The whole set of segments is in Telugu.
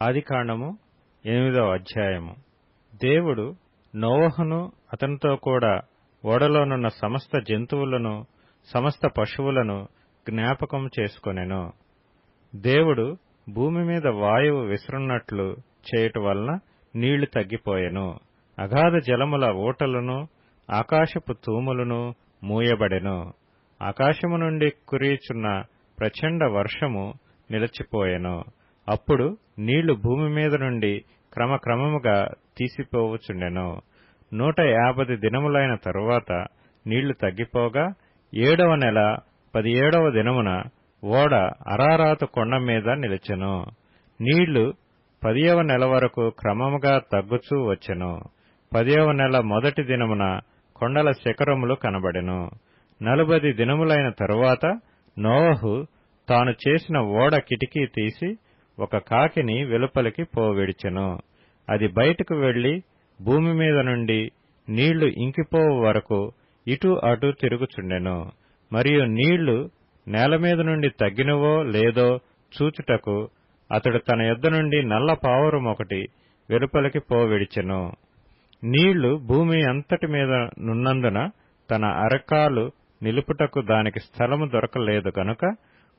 ఆదికాండము 8వ అధ్యాయము. దేవుడు నోవహును అతనితో కూడా ఓడలోనున్న సమస్త జంతువులను సమస్త పశువులను జ్ఞాపకం చేసుకొనెను. దేవుడు భూమి మీద వాయువు విసురున్నట్లు చేయుట వలన నీళ్లు తగ్గిపోయెను. అగాధ జలముల ఊటలను ఆకాశపు తూములను మూయబడెను. ఆకాశము నుండి కురియుచున్న ప్రచండ వర్షము నిలిచిపోయెను. అప్పుడు నీళ్లు భూమి మీద నుండి క్రమక్రమముగా తీసిపోవుచుండెను. 150 దినములైన తరువాత నీళ్లు తగ్గిపోగా 7వ నెల 17వ దినమున ఓడ అరారాతు కొండ మీద నిలిచెను. నీళ్లు 10వ నెల వరకు క్రమముగా తగ్గుచూ వచ్చెను. 10వ నెల మొదటి దినమున కొండల శిఖరములు కనబడెను. 40 దినములైన తరువాత నోవహు తాను చేసిన ఓడ కిటికీ తీసి ఒక కాకిని వెలుపలికి పోవిడిచెను. అది బయటకు వెళ్లి భూమి మీద నుండి నీళ్లు ఇంకిపోవు వరకు ఇటు అటు తిరుగుచుండెను. మరియు నీళ్లు నేల మీద నుండి తగ్గినవో లేదో చూచుటకు అతడు తన యొద్ద నుండి నల్ల పావురమొకటి వెలుపలికి పోవిడిచెను. నీళ్లు భూమి అంతటి మీద నున్నందున తన అరకాలు నిలుపుటకు దానికి స్థలము దొరకలేదు గనుక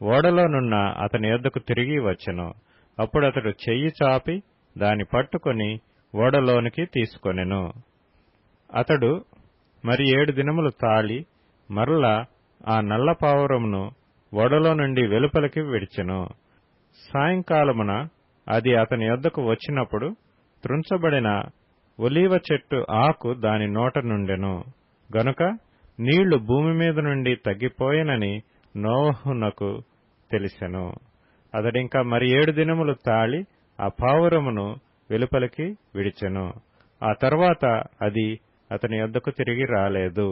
ఓడలోనున్న అతని యొద్దకు తిరిగి వచ్చెను. అప్పుడు అతడు చెయ్యి చాపి దాని పట్టుకొని ఓడలోనికి తీసుకొనెను. అతడు మరి 7 దినములు తాళి మరలా ఆ నల్ల పావురమును ఓడలో నుండి వెలుపలికి విడిచెను. సాయంకాలమున అది అతని యొద్దకు వచ్చినప్పుడు త్రుంచబడిన ఒలీవ చెట్టు ఆకు దాని నోట నుండెను. గనుక నీళ్లు భూమి మీద నుండి తగ్గిపోయెనని నోవహునకు తెలిసెను. అతడింకా మరి 7 దినములు తాళి ఆ పావురమును వెలుపలికి విడిచెను. ఆ తర్వాత అది అతని యొద్దకు తిరిగి రాలేదు.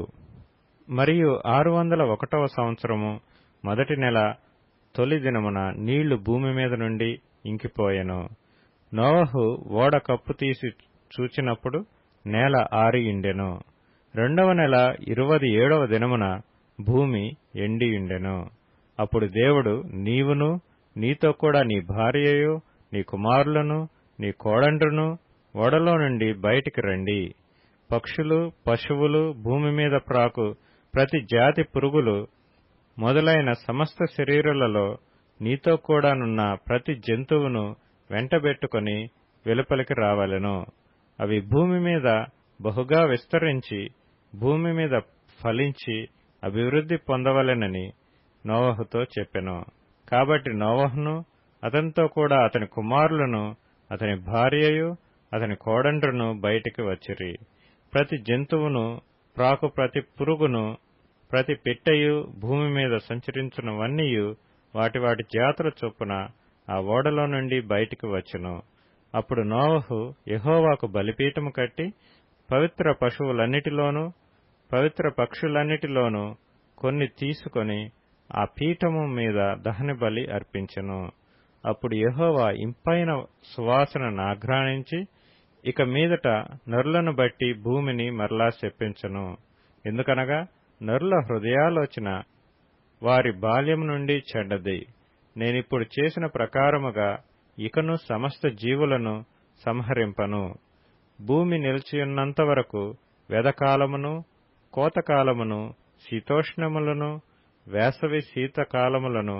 మరియు 601వ సంవత్సరము మొదటి నెల తొలి దినమున నీళ్లు భూమి మీద నుండి ఇంకిపోయెను. నోవహు ఓడ కప్పు తీసి చూచినప్పుడు నేల ఆరియుండెను. 2వ నెల 27వ దినమున భూమి ఎండియుండెను. అప్పుడు దేవుడు, నీవును నీతో కూడా నీ భార్యయు నీ కుమారులను నీ కోడండ్రును ఓడలో నుండి బయటికి రండి. పక్షులు పశువులు భూమి మీద ప్రాకు ప్రతి జాతి పురుగులు మొదలైన సమస్త శరీరులలో నీతో కూడానున్న ప్రతి జంతువును వెంటబెట్టుకొని వెలుపలికి రావలెను. అవి భూమి మీద బహుగా విస్తరించి భూమి మీద ఫలించి అభివృద్ధి పొందవలెనని నోవహుతో చెప్పెను. కాబట్టి నోవహును అతనితో కూడా అతని కుమారులను అతని భార్యయు అతని కోడండ్రును బయటికి వచ్చిరి. ప్రతి జంతువును ప్రాకు ప్రతి పురుగును ప్రతి పిట్టయు భూమి మీద సంచరించున్నవన్నీయు వాటి వాటి జాతుల చొప్పున ఆ ఓడలో నుండి బయటికి వచ్చెను. అప్పుడు నోవహు యెహోవాకు బలిపీఠము కట్టి పవిత్ర పశువులన్నిటిలోనూ పవిత్ర పక్షులన్నిటిలోనూ కొన్ని తీసుకొని ఆ పీఠము మీద దహనబలి అర్పించెను. అప్పుడు యెహోవా ఇంపైన సువాసనను ఆఘ్రానించి ఇక మీదట నరులను బట్టి భూమిని మరలా శపించెను. ఎందుకనగా నరుల హృదయాలోచన వారి బాల్యము నుండి చెడ్డది. నేనిప్పుడు చేసిన ప్రకారముగా ఇకను సమస్త జీవులను సంహరింపను. భూమి నిలిచియున్నంత వరకు వెదకాలమును కోతకాలమును శీతోష్ణములను వేసవి శీతకాలములను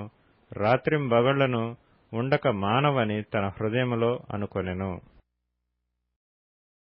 రాత్రింబగళ్లను ఉండక మానవని తన హృదయములో అనుకొనెను.